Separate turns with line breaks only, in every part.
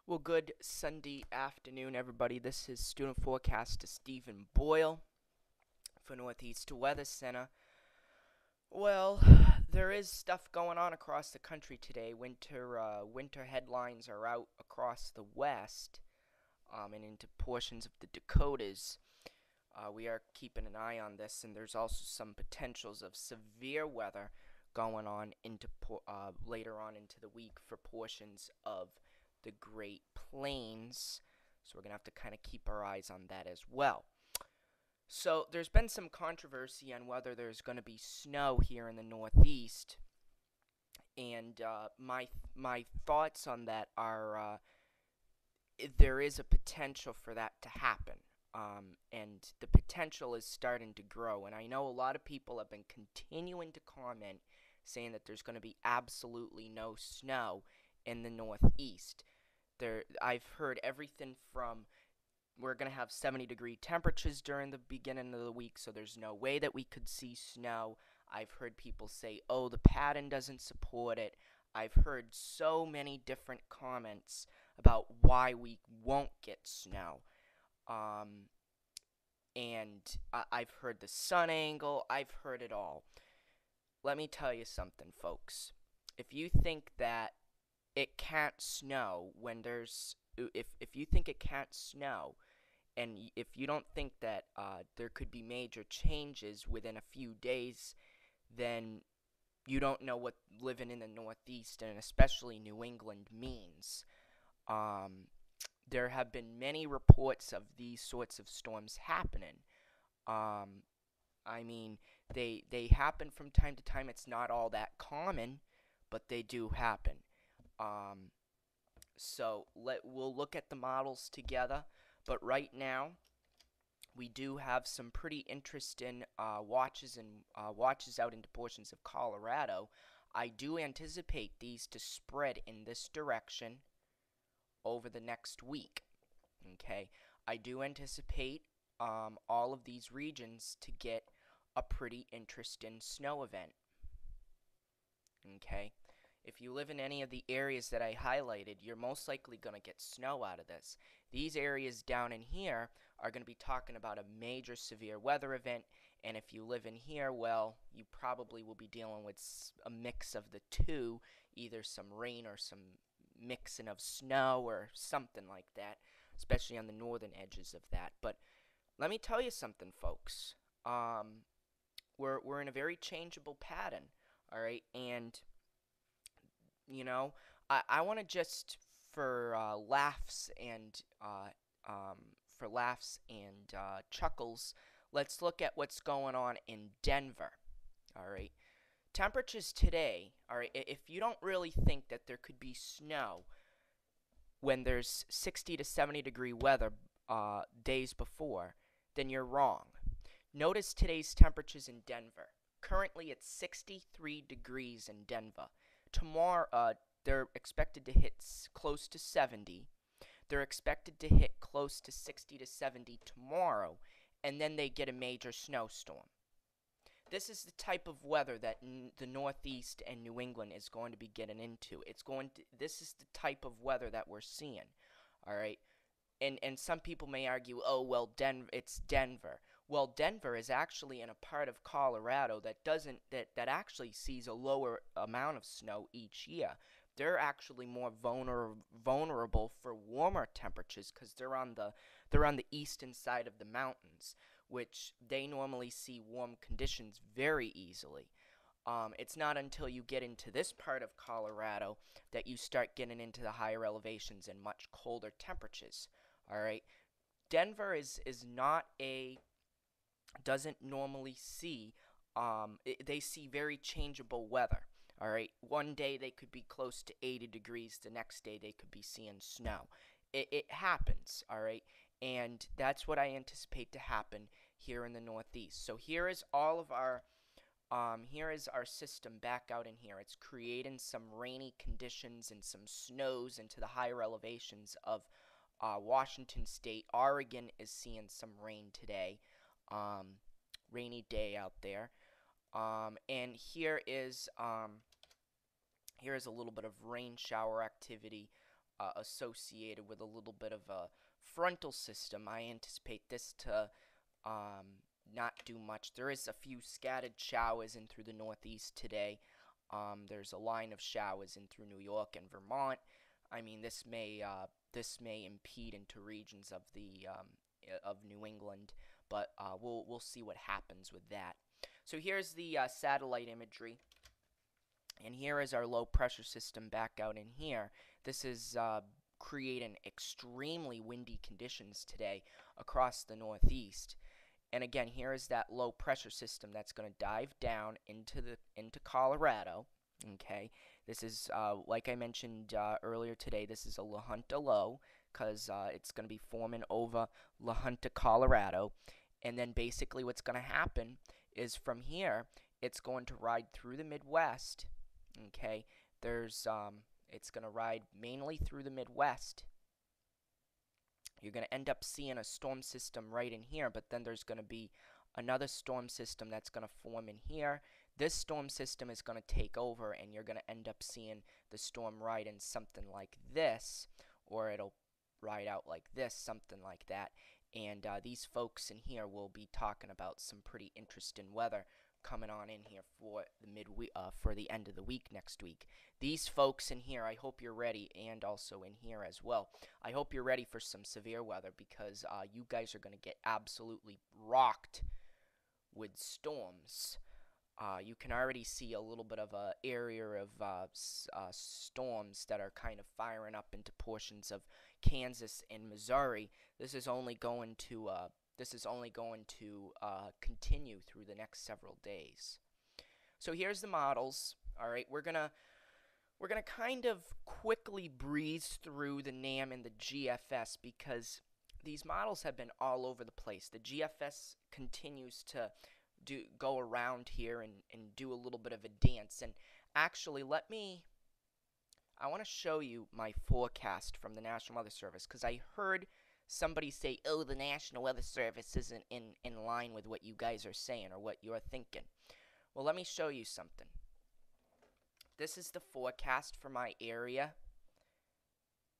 Well, good Sunday afternoon, everybody. This is Student Forecaster Stephen Boyle for Northeast Weather Center. Well, there is stuff going on across the country today. Winter headlines are out across the West, and into portions of the Dakotas. We are keeping an eye on this, and there's also some potentials of severe weather going on into later on into the week for portions of the Great Plains. So we're going to have to kind of keep our eyes on that as well. So there's been some controversy on whether there's going to be snow here in the Northeast, and my thoughts on that are there is a potential for that to happen. And the potential is starting to grow. And I know a lot of people have been continuing to comment saying that there's going to be absolutely no snow in the Northeast. I've heard everything from we're going to have 70-degree temperatures during the beginning of the week, so there's no way that we could see snow. I've heard people say, oh, the pattern doesn't support it. I've heard so many different comments about why we won't get snow. And I've heard the sun angle. I've heard it all. Let me tell you something, folks. If you think that it can't snow when if you think it can't snow, and if you don't think that there could be major changes within a few days, then you don't know what living in the Northeast and especially New England means. There have been many reports of these sorts of storms happening. I mean, they happen from time to time. It's not all that common, but they do happen. So we'll look at the models together. But right now, we do have some pretty interesting watches out into portions of Colorado. I do anticipate these to spread in this direction over the next week. Okay, I do anticipate all of these regions to get a pretty interesting snow event. Okay, if you live in any of the areas that I highlighted, you're most likely going to get snow out of this. These areas down in here are going to be talking about a major severe weather event, and if you live in here, well, you probably will be dealing with a mix of the two, either some rain or some mixing of snow or something like that, especially on the northern edges of that. But let me tell you something, folks. We're in a very changeable pattern, all right? And you know, I want to just for laughs and chuckles, let's look at what's going on in Denver. All right, temperatures today. All right, if you don't really think that there could be snow when there's 60 to 70-degree weather days before, then you're wrong. Notice today's temperatures in Denver. Currently, it's 63 degrees in Denver. Tomorrow, they're expected to hit close to 70. They're expected to hit close to 60 to 70 tomorrow, and then they get a major snowstorm. This is the type of weather that the Northeast and New England is going to be getting into. This is the type of weather that we're seeing. All right. And some people may argue, oh well, it's Denver. Well, Denver is actually in a part of Colorado that actually sees a lower amount of snow each year. They're actually more vulnerable for warmer temperatures because they're on the eastern side of the mountains, which they normally see warm conditions very easily. It's not until you get into this part of Colorado that you start getting into the higher elevations and much colder temperatures. All right, Denver doesn't normally see. They see very changeable weather. All right, one day they could be close to 80 degrees. The next day they could be seeing snow. It happens. All right, and that's what I anticipate to happen here in the Northeast. So here is our system back out in here. It's creating some rainy conditions and some snows into the higher elevations of Washington State. Oregon is seeing some rain today. Rainy day out there. And here is a little bit of rain shower activity associated with a little bit of a frontal system. I anticipate this to not do much. There is a few scattered showers in through the northeast today. There's a line of showers in through New York and Vermont. I mean, this may impede into regions of the of New England, but we'll see what happens with that. So here's the satellite imagery, and here is our low pressure system back out in here. This is creating extremely windy conditions today across the northeast. And again, here is that low pressure system that's going to dive down into Colorado. Okay, this is like I mentioned earlier today. This is a La Junta low because it's going to be forming over La Junta, Colorado. And then basically what's going to happen is from here it's going to ride through the Midwest. Okay, it's going to ride mainly through the Midwest. You're going to end up seeing a storm system right in here, but then there's going to be another storm system that's going to form in here. This storm system is going to take over, and you're going to end up seeing the storm ride in something like this, or it'll ride out like this, something like that. And these folks in here will be talking about some pretty interesting weather coming on in here for the end of the week next week. These folks in here, I hope you're ready, and also in here as well. I hope you're ready for some severe weather because you guys are going to get absolutely rocked with storms. You can already see a little bit of a area of storms that are kind of firing up into portions of Kansas and Missouri. This is only going to continue through the next several days. So here's the models. All right, we're gonna kind of quickly breeze through the NAM and the GFS because these models have been all over the place. The GFS continues to go around here and do a little bit of a dance. And actually, I want to show you my forecast from the National Weather Service because I heard somebody say, oh, the National Weather Service isn't in line with what you guys are saying or what you're thinking. Well, let me show you something. This is the forecast for my area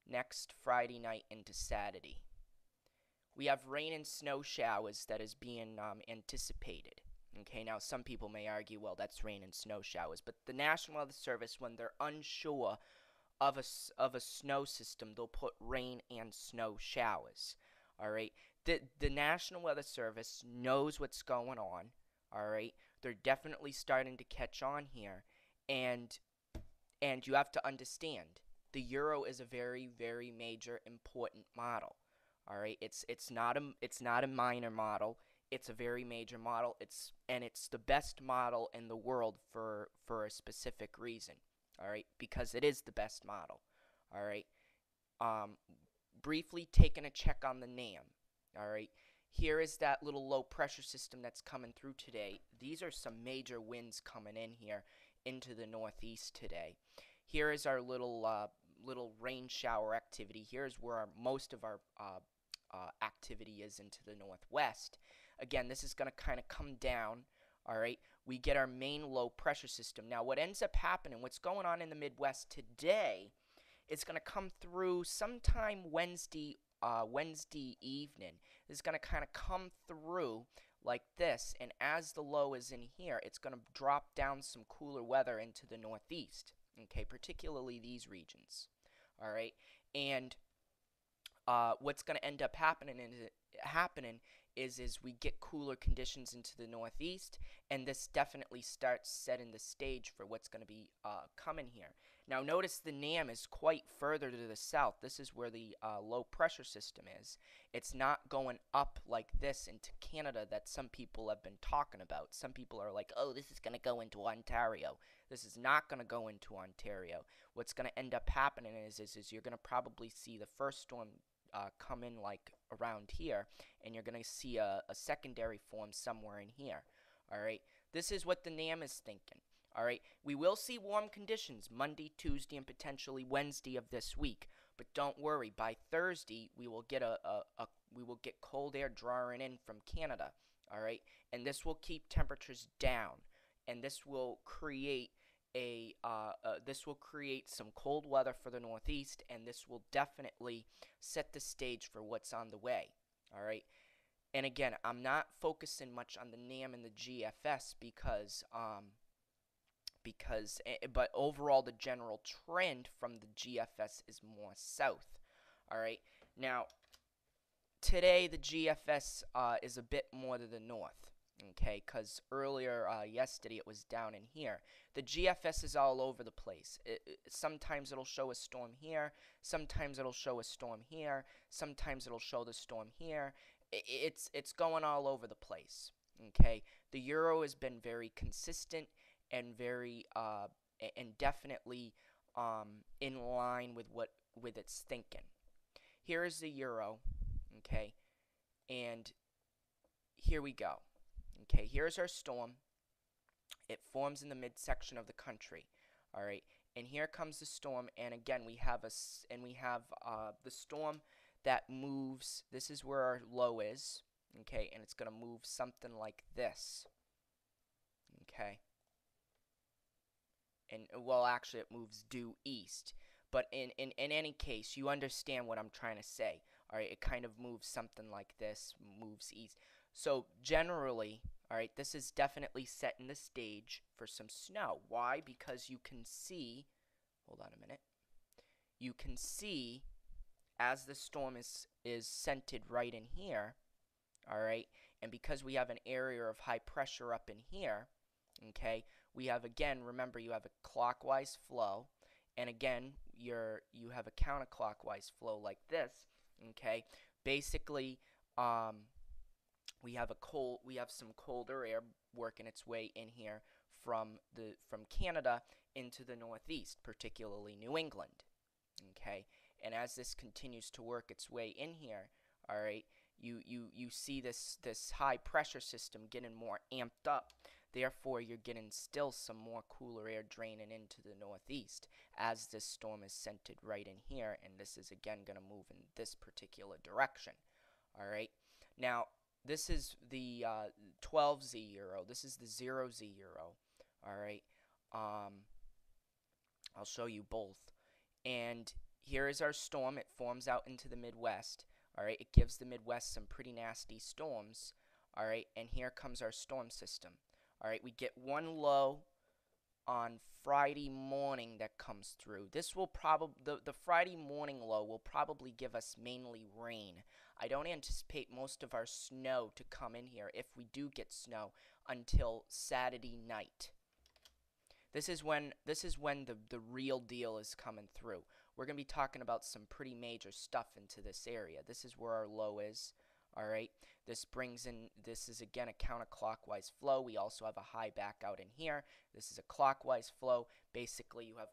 next Friday night into Saturday. We have rain and snow showers that is being anticipated. Okay, now some people may argue, well, that's rain and snow showers, but the National Weather Service, when they're unsure of a snow system, they'll put rain and snow showers. All right, the National Weather Service knows what's going on. All right, they're definitely starting to catch on here, and you have to understand the Euro is a very, very major, important model. All right, it's not a minor model. It's a very major model. It's the best model in the world for a specific reason. All right, because it is the best model. All right. Briefly taking a check on the NAM. All right. Here is that little low pressure system that's coming through today. These are some major winds coming in here into the northeast today. Here is our little rain shower activity. Here's where most of our activity is into the northwest. Again, this is going to kind of come down. All right, we get our main low pressure system. Now, what ends up happening, what's going on in the Midwest today, it's going to come through sometime Wednesday evening. It's going to kind of come through like this, and as the low is in here, it's going to drop down some cooler weather into the northeast. Okay, particularly these regions. All right, and what's going to end up happening is we get cooler conditions into the northeast, and this definitely starts setting the stage for what's going to be coming here. Now notice the NAM is quite further to the south. This is where the low pressure system is. It's not going up like this into Canada that some people have been talking about. Some people are like, oh, this is going to go into Ontario. This is not going to go into Ontario. What's going to end up happening is you're going to probably see the first storm come in like around here, and you're going to see a secondary form somewhere in here. All right, this is what the NAM is thinking. All right, we will see warm conditions Monday, Tuesday, and potentially Wednesday of this week. But don't worry, by Thursday we will get cold air drawing in from Canada. All right, and this will keep temperatures down, and this will create this will create some cold weather for the Northeast, and this will definitely set the stage for what's on the way. All right. And again, I'm not focusing much on the NAM and the GFS but overall the general trend from the GFS is more south. All right. Now, today the GFS is a bit more to the north. Okay, because earlier yesterday it was down in here. The GFS is all over the place. Sometimes it'll show a storm here. Sometimes it'll show a storm here. Sometimes it'll show the storm here. It's going all over the place. Okay, the euro has been very consistent and very and definitely in line with its thinking. Here is the euro. Okay, and here we go. Okay, here's our storm. It forms in the midsection of the country. All right, and here comes the storm. And again, we have the storm that moves. This is where our low is. Okay, and it's gonna move something like this. Okay, and well, actually, it moves due east. But in any case, you understand what I'm trying to say. All right, it kind of moves something like this, moves east. So generally, all right, this is definitely setting the stage for some snow. Why? Because you can see, hold on a minute, you can see as the storm is centered right in here, all right, and because we have an area of high pressure up in here, okay, we have, again, remember, you have a clockwise flow, and again, you have a counterclockwise flow like this, okay. Basically, we have some colder air working its way in here from Canada into the Northeast, particularly New England. Okay, and as this continues to work its way in here, all right, you see this high pressure system getting more amped up. Therefore, you're getting still some more cooler air draining into the Northeast as this storm is centered right in here, and this is again going to move in this particular direction. All right, now this is the 12Z euro. This is the 0Z euro. All right, I'll show you both. And here is our storm. It forms out into the Midwest. All right, it gives the Midwest some pretty nasty storms. All right, and here comes our storm system. All right, we get one low on Friday morning that comes through. This will probably, the Friday morning low will probably give us mainly rain. I don't anticipate most of our snow to come in here, if we do get snow, until Saturday night. This is when the real deal is coming through. We're going to be talking about some pretty major stuff into this area. This is where our low is. All right, this is again a counterclockwise flow. We also have a high back out in here. This is a clockwise flow. Basically, you have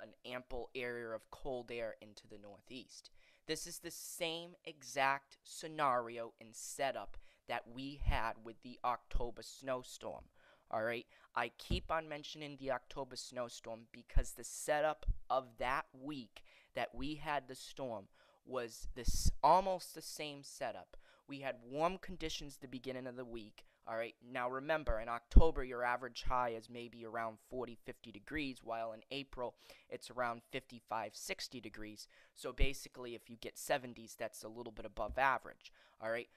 an ample area of cold air into the Northeast. This is the same exact scenario and setup that we had with the October snowstorm. All right, I keep on mentioning the October snowstorm because the setup of that week that we had the storm was almost the same setup. We had warm conditions the beginning of the week. All right, now remember, in October, your average high is maybe around 40, 50 degrees, while in April, it's around 55, 60 degrees. So basically, if you get 70s, that's a little bit above average. All right,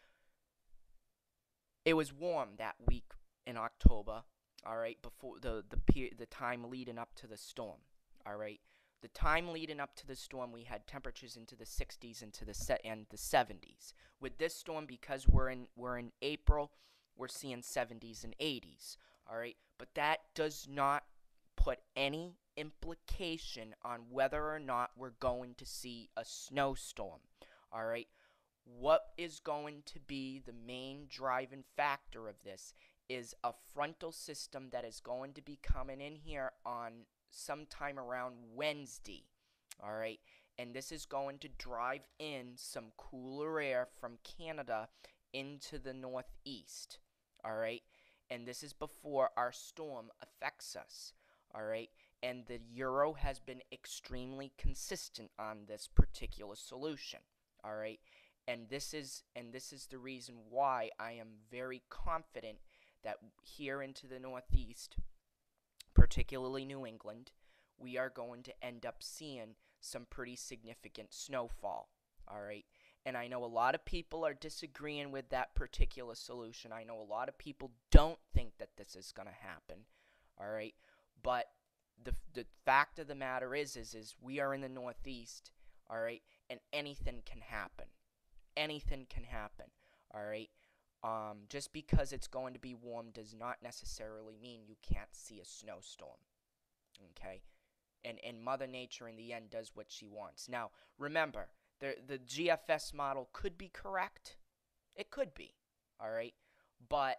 it was warm that week in October. All right, before the time leading up to the storm. All right. The time leading up to the storm, we had temperatures into the 60s and the 70s. With this storm, because we're in April, we're seeing 70s and 80s. All right, but that does not put any implication on whether or not we're going to see a snowstorm. All right, what is going to be the main driving factor of this is a frontal system that is going to be coming in here on sometime around Wednesday, all right, and this is going to drive in some cooler air from Canada into the Northeast, all right, and this is before our storm affects us, all right, and the euro has been extremely consistent on this particular solution, all right, and this is the reason why I am very confident that here into the Northeast, particularly New England, we are going to end up seeing some pretty significant snowfall. All right. And I know a lot of people are disagreeing with that particular solution. I know a lot of people don't think that this is going to happen. All right. But the fact of the matter is we are in the Northeast. All right. And anything can happen. Anything can happen. All right. Just because it's going to be warm does not necessarily mean you can't see a snowstorm. Okay. And Mother Nature in the end does what she wants. Now, remember, the GFS model could be correct. It could be, all right? But,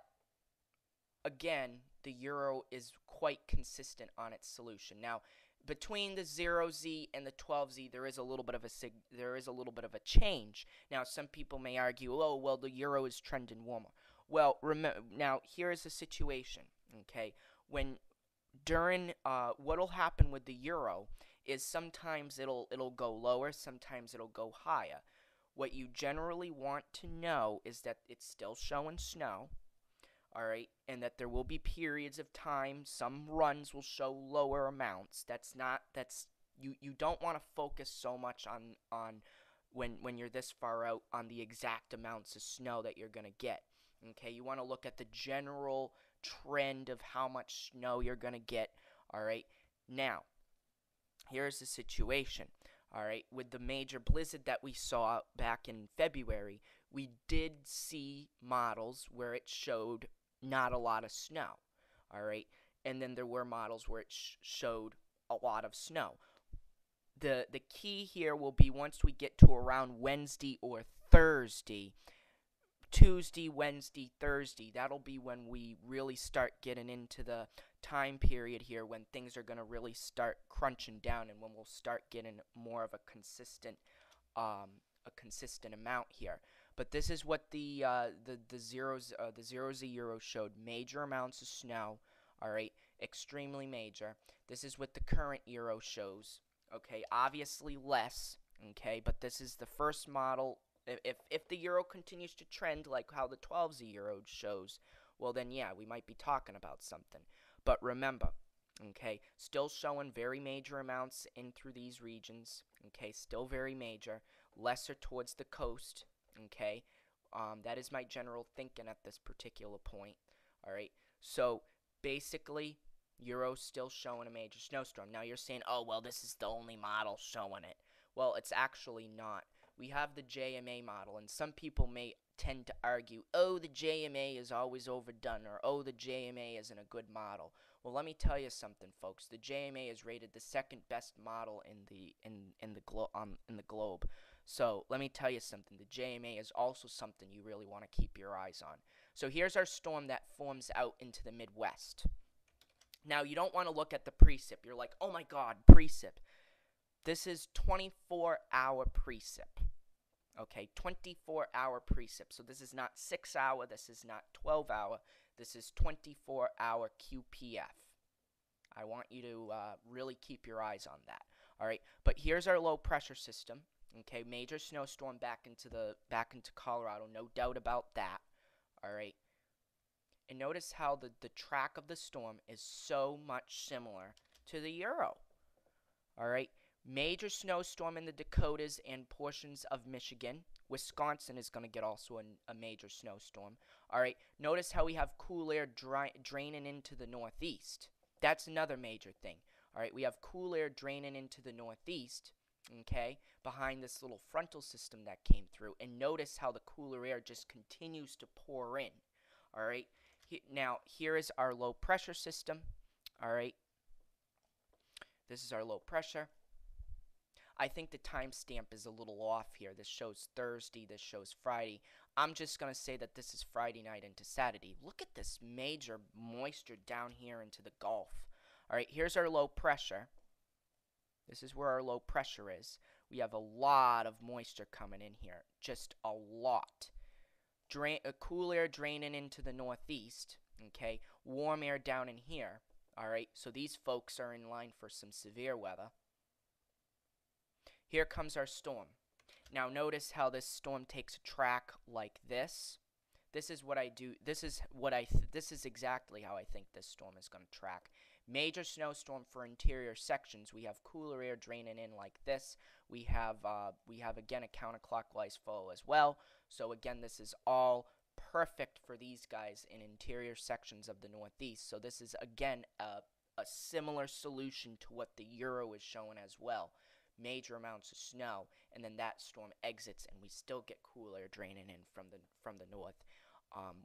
again, the Euro is quite consistent on its solution. Now, between the 0Z and the 12Z, there is a little bit of a change. Now, some people may argue, oh, well, the Euro is trending warmer. Well, now, here is the situation, okay? What'll happen with the Euro is sometimes it'll go lower, sometimes it'll go higher. What you generally want to know is that it's still showing snow, all right, and that there will be periods of time, some runs will show lower amounts. You don't want to focus so much on when you're this far out on the exact amounts of snow that you're going to get. Okay, you want to look at the general trend of how much snow you're going to get, all right? Now, here's the situation, all right? With the major blizzard that we saw back in February, we did see models where it showed not a lot of snow, all right? And then there were models where it showed a lot of snow. The key here will be once we get to around Wednesday or Thursday, Tuesday, Wednesday, Thursday, that'll be when we really start getting into the time period here when things are going to really start crunching down and when we'll start getting more of a consistent amount here. But this is what the 0Z Euro showed: major amounts of snow, all right, extremely major. This is what the current Euro shows, okay, obviously less, okay, but this is the first model. If the Euro continues to trend like how the 12Z Euro shows, well then yeah, we might be talking about something. But remember, okay, still showing very major amounts in through these regions, okay, still very major, lesser towards the coast, okay. That is my general thinking at this particular point, all right. So basically, Euro's still showing a major snowstorm. Now you're saying, oh well, this is the only model showing it. Well, it's actually not. We have the JMA model, and some people may tend to argue, oh, the JMA is always overdone, or oh, the JMA isn't a good model. Well, let me tell you something, folks. The JMA is rated the second best model in the globe. So let me tell you something. The JMA is also something you really want to keep your eyes on. So here's our storm that forms out into the Midwest. Now, you don't want to look at the precip. You're like, oh my God, precip. This is 24-hour precip. Okay, 24-hour precip. So this is not 6-hour, this is not 12-hour, this is 24-hour QPF. I want you to really keep your eyes on that. All right, but here's our low pressure system. Okay, major snowstorm back into Colorado, no doubt about that. All right, and notice how the track of the storm is so much similar to the Euro. All right. Major snowstorm in the Dakotas and portions of Michigan. Wisconsin is going to get also a major snowstorm. All right. Notice how we have cool air draining into the northeast. That's another major thing. All right. We have cool air draining into the northeast, okay, behind this little frontal system that came through. And notice how the cooler air just continues to pour in. All right. Now, here is our low pressure system. All right. This is our low pressure. I think the timestamp is a little off here. This shows Thursday, this shows Friday. I'm just going to say that this is Friday night into Saturday. Look at this major moisture down here into the Gulf. All right, here's our low pressure. This is where our low pressure is. We have a lot of moisture coming in here, just a lot. Cool air draining into the northeast, okay? Warm air down in here, all right? So these folks are in line for some severe weather. Here comes our storm. Now notice how this storm takes a track like this. This is what I do. This is exactly how I think this storm is going to track. Major snowstorm for interior sections. We have cooler air draining in like this. We have again a counterclockwise flow as well. So again, this is all perfect for these guys in interior sections of the Northeast. So this is again a similar solution to what the Euro is showing as well. Major amounts of snow, and then that storm exits, and we still get cool air draining in from the north,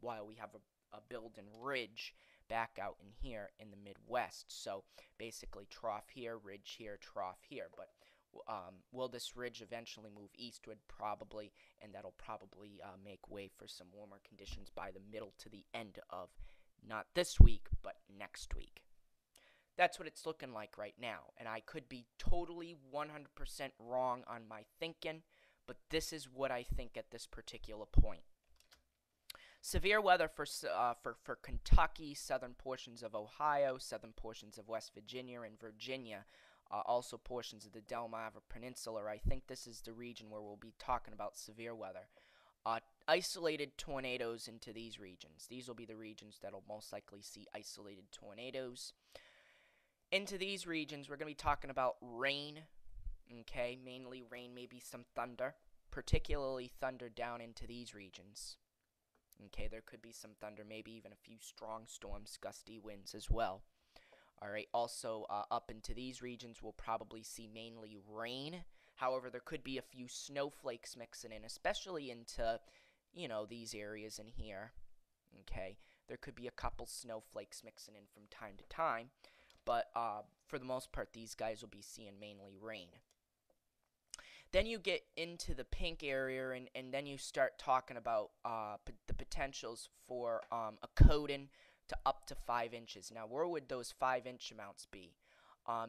while we have a built-in ridge back out in here in the Midwest. So basically trough here, ridge here, trough here. But will this ridge eventually move eastward? Probably, and that'll probably make way for some warmer conditions by the middle to the end of not this week, but next week. That's what it's looking like right now, and I could be totally 100% wrong on my thinking, but this is what I think at this particular point. Severe weather for Kentucky, southern portions of Ohio, southern portions of West Virginia and Virginia, also portions of the Delmarva Peninsula. I think this is the region where we'll be talking about severe weather. Isolated tornadoes into these regions. These will be the regions that will most likely see isolated tornadoes. Into these regions, we're going to be talking about rain, okay, mainly rain, maybe some thunder, particularly thunder down into these regions. Okay, there could be some thunder, maybe even a few strong storms, gusty winds as well. All right, also up into these regions, we'll probably see mainly rain. However, there could be a few snowflakes mixing in, especially into, these areas in here. Okay, there could be a couple snowflakes mixing in from time to time. But for the most part, these guys will be seeing mainly rain. Then you get into the pink area, and then you start talking about the potentials for a coating to up to 5 inches. Now, where would those 5-inch amounts be?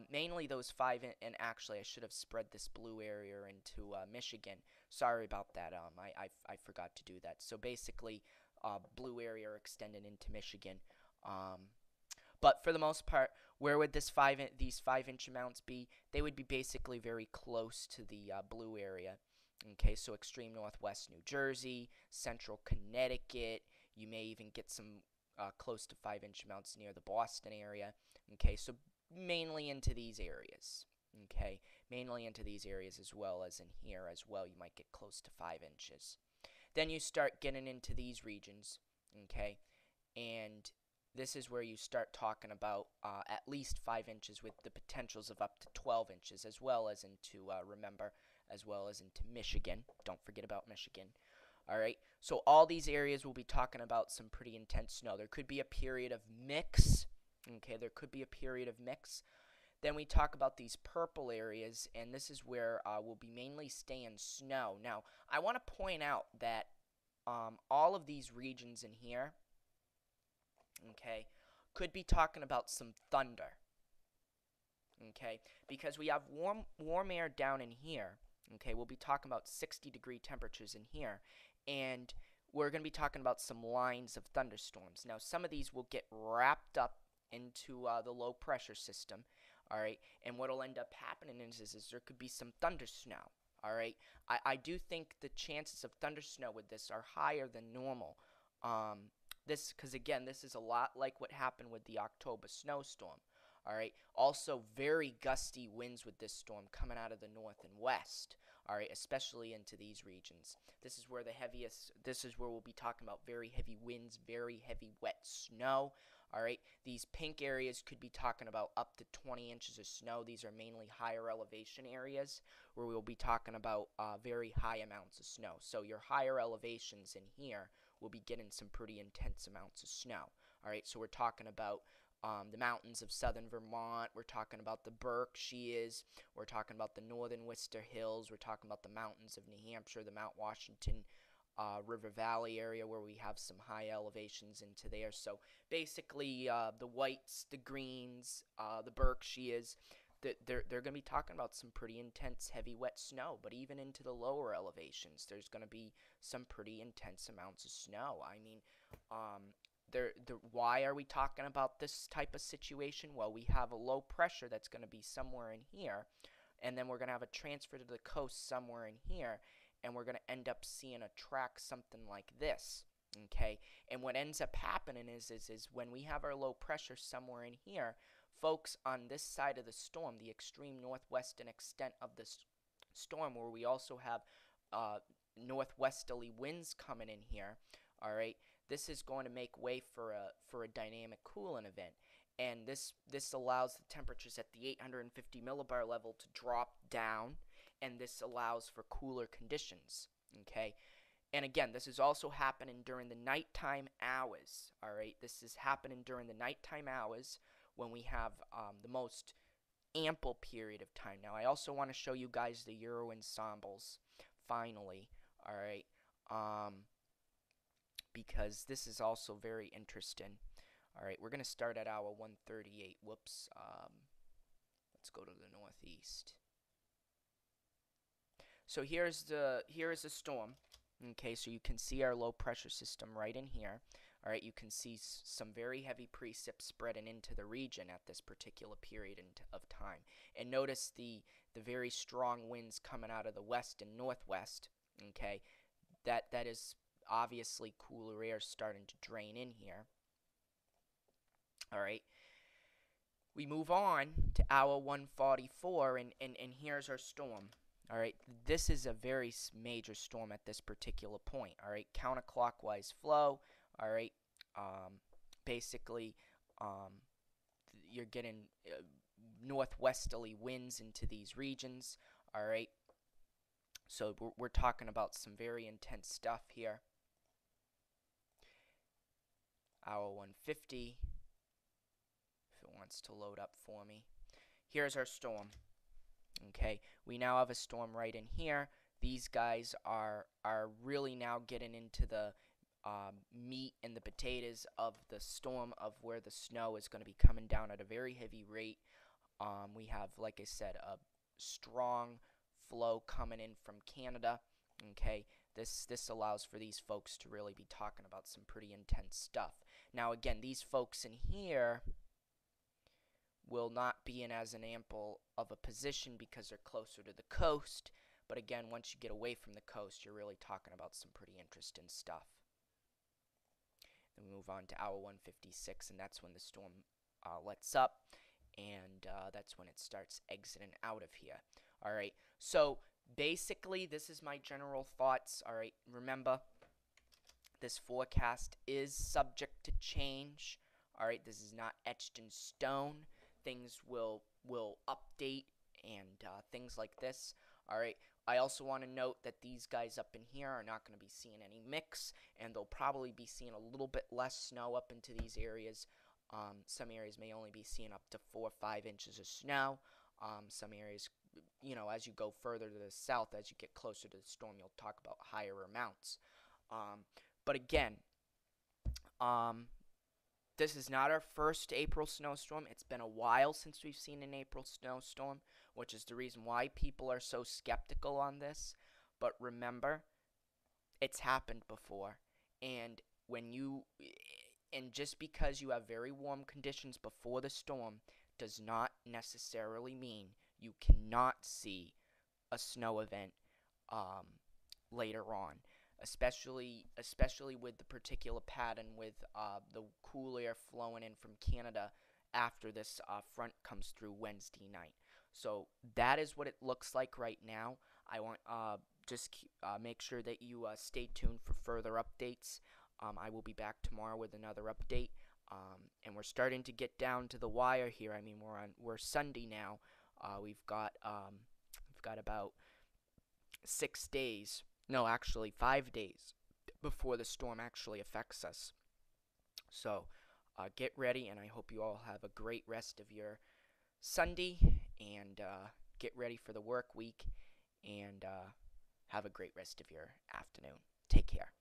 Mainly those 5, and actually I should have spread this blue area into Michigan. Sorry about that. I forgot to do that. So basically, blue area extended into Michigan. But for the most part, where would these 5-inch amounts be? They would be basically very close to the blue area. Okay, so extreme northwest New Jersey, central Connecticut. You may even get some close to 5-inch amounts near the Boston area. Okay, so mainly into these areas. Okay, mainly into these areas as well as in here as well. You might get close to 5 inches. Then you start getting into these regions. Okay, and this is where you start talking about at least 5 inches with the potentials of up to 12 inches, as well as into, as well as into Michigan. Don't forget about Michigan. All right, so all these areas we'll be talking about some pretty intense snow. There could be a period of mix. Okay, there could be a period of mix. Then we talk about these purple areas, and this is where we'll be mainly staying snow. Now, I want to point out that all of these regions in here, okay, could be talking about some thunder, okay, because we have warm air down in here, okay. We'll be talking about 60-degree temperatures in here, and we're going to be talking about some lines of thunderstorms. Now, some of these will get wrapped up into the low pressure system, all right, and what will end up happening is there could be some thunder snow, all right. I do think the chances of thunder snow with this are higher than normal. Because again, this is a lot like what happened with the October snowstorm. All right. Also, very gusty winds with this storm coming out of the north and west. All right, especially into these regions. This is where we'll be talking about very heavy winds, very heavy wet snow. All right. These pink areas could be talking about up to 20 inches of snow. These are mainly higher elevation areas where we'll be talking about very high amounts of snow. So your higher elevations in here will be getting some pretty intense amounts of snow. All right, so we're talking about the mountains of southern Vermont. We're talking about the Berkshires. We're talking about the northern Worcester Hills. We're talking about the mountains of New Hampshire, the Mount Washington River Valley area where we have some high elevations into there. So basically the whites, the greens, the Berkshires, they're going to be talking about some pretty intense, heavy, wet snow. But even into the lower elevations, there's going to be some pretty intense amounts of snow. I mean, why are we talking about this type of situation? Well, we have a low pressure that's going to be somewhere in here, and then we're going to have a transfer to the coast somewhere in here, and we're going to end up seeing a track something like this. Okay, and what ends up happening is when we have our low pressure somewhere in here, folks, on this side of the storm, the extreme northwestern extent of this storm, where we also have northwesterly winds coming in here, all right, this is going to make way for a dynamic cooling event. And this allows the temperatures at the 850 millibar level to drop down, and this allows for cooler conditions, okay? And again, this is also happening during the nighttime hours, all right? This is happening during the nighttime hours when we have the most ample period of time. Now, I also want to show you guys the Euro ensembles, finally, all right? Because this is also very interesting. All right, we're going to start at hour 138. Whoops. Let's go to the northeast. So here is the storm. Okay, so you can see our low pressure system right in here. All right, you can see some very heavy precip spreading into the region at this particular period of time. And notice the very strong winds coming out of the west and northwest. Okay, that is obviously cooler air starting to drain in here. All right, we move on to hour 144, and here's our storm. All right, this is a very major storm at this particular point. All right, counterclockwise flow. All right, basically, you're getting northwesterly winds into these regions. All right, so we're talking about some very intense stuff here. Hour 150. Wants to load up for me. Here's our storm. Okay, we now have a storm right in here. These guys are really now getting into the meat and the potatoes of the storm, of where the snow is going to be coming down at a very heavy rate. We have, like I said, a strong flow coming in from Canada. Okay, this allows for these folks to really be talking about some pretty intense stuff. Now again, these folks in here will not be in as an ample of a position because they're closer to the coast. But again, once you get away from the coast, you're really talking about some pretty interesting stuff. Then we move on to hour 156, and that's when the storm lets up, and that's when it starts exiting out of here. All right, so basically, this is my general thoughts. All right, remember, this forecast is subject to change. All right, this is not etched in stone. Things will update and things like this. All right, I also want to note that these guys up in here are not going to be seeing any mix, and they'll probably be seeing a little bit less snow up into these areas. Some areas may only be seeing up to 4 or 5 inches of snow. Some areas, you know, as you go further to the south, as you get closer to the storm, you'll talk about higher amounts. But again, this is not our first April snowstorm. It's been a while since we've seen an April snowstorm, which is the reason why people are so skeptical on this. But remember, it's happened before. And just because you have very warm conditions before the storm does not necessarily mean you cannot see a snow event later on. Especially with the particular pattern with the cool air flowing in from Canada after this front comes through Wednesday night. So that is what it looks like right now. I want make sure that you stay tuned for further updates. I will be back tomorrow with another update. And we're starting to get down to the wire here. I mean, we're Sunday now. We've got about 6 days. No, actually 5 days before the storm actually affects us. So get ready, and I hope you all have a great rest of your Sunday, and get ready for the work week, and have a great rest of your afternoon. Take care.